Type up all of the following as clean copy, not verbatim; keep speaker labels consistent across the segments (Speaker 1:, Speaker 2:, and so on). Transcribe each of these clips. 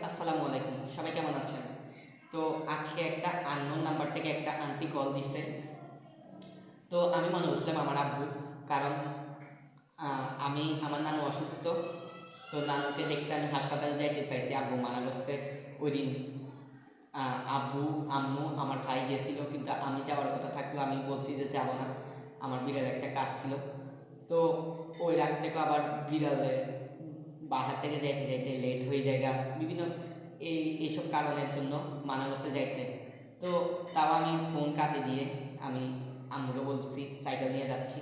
Speaker 1: আসসালামু আলাইকুম, সবাই কেমন আছেন? তো আজকে একটা আননোন নাম্বার থেকে একটা আন্টি কল দিছে। তো আমি মনে করছিলাম আমার আব্বু, কারণ আমার নানু অসুস্থ। তো নানুকে দেখতে আমি হাসপাতালে যাইতে চাইছি, আব্বু মারা গেছে ওই দিন। আব্বু, আম্মু, আমার ভাই গেছিল, কিন্তু আমি যাওয়ার কথা থাকলেও আমি বলছি যে যাব না, আমার বিরাট একটা কাজ ছিল। তো ওই রাত থেকে আবার বিড়ালে বাহার থেকে যাইতে যাইতে লেট হয়ে যায়, বিভিন্ন এইসব কারণের জন্য মানাবসে যাইতে। তো তাও আমি ফোন কাটে দিয়ে আমি আম্মুকে বলছি সাইকেল নিয়ে যাচ্ছি।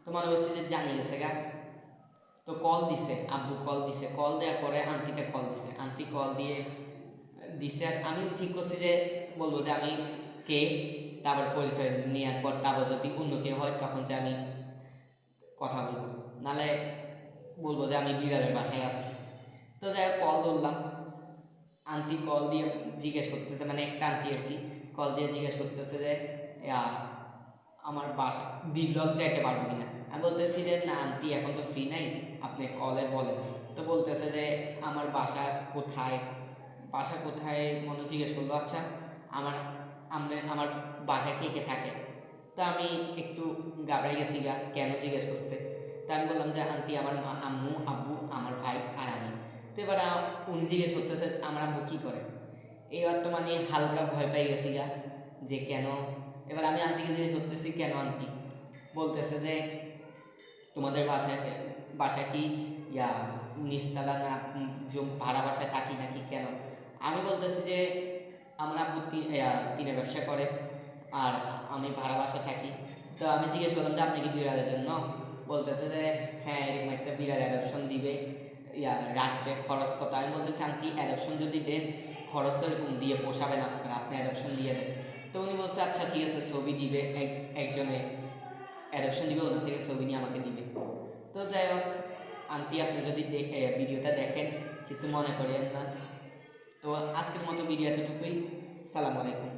Speaker 1: তো মানাবসে যে জানিয়ে গেছে তো কল দিছে, আব্বু কল দিছে, কল দেওয়ার পরে আন্টিটা কল দিছে, আন্টি কল দিয়ে দিছে। আর আমি ঠিক করছি যে বলবো যে আমি কে, তারপর পরিচয় নেওয়ার পর তারপর যদি অন্য কেউ হয় তখন যে আমি কথা বলবো, নাহলে বলবো যে আমি বিড়ালের বাসায় আসছি। তো যাই হোক কল ধরলাম, আন্টি কল দিয়ে জিজ্ঞেস করতেছে, মানে একটা আন্টি আর কি কল দিয়ে জিজ্ঞেস করতেছে যে আমার বাসা বিব্লগ যাইতে পারবো কিনা। আমি বলতেছি যে না আন্টি, এখন তো ফ্রি নাই, আপনি কলে বলেন। তো বলতেছে যে আমার বাসা কোথায়, বাসা কোথায় মনে জিজ্ঞেস করলো। আচ্ছা আমার বাসায় কে কে থাকে? তো আমি একটু ঘাবড়াই গেছি, কেন জিজ্ঞেস করছে। তো আমি বললাম যে আন্টি আমার আম্মু, আব্বু, আমার ভাই আর আমি। তো এবার উনি জিজ্ঞেস করতেছে আমার আব্বু কী করে। এবার তো মানে হালকা ভয় পাই গেছি যে কেন। এবার আমি আন্টিকে জিজ্ঞেস করতেছি কেন আন্টি। বলতেছে যে তোমাদের বাসায় কি নিচতলা না ভাড়া বাসায় থাকি নাকি, কেন? আমি বলতেছি যে আমার আব্বু টিনের ব্যবসা করে আর আমি ভাড়া বাসায় থাকি। তো আমি জিজ্ঞেস করলাম যে আপনি কি বিড়ালের জন্য? বলতেছে যে হ্যাঁ, এরকম একটা বিড়াল অ্যাডপশন দিবে, রাখবে, খরচ কত? আমি বলতেছি আন্টি অ্যাডপশন যদি দেন খরচ তো এরকম দিয়ে পোষাবেন আপনারা, আপনি অ্যাডপশন দিয়ে দেন। তো উনি বলছে আচ্ছা ঠিক আছে, ছবি দিবে, একজনে অ্যাডপশন দিবে, ওনার থেকে ছবি নিয়ে আমাকে দিবে। তো যাই হোক আন্টি, আপনি যদি ভিডিওটা দেখেন কিছু মনে করেন না। তো আজকের মতো ভিডিও এতটুকুই। সালাম আলাইকুম।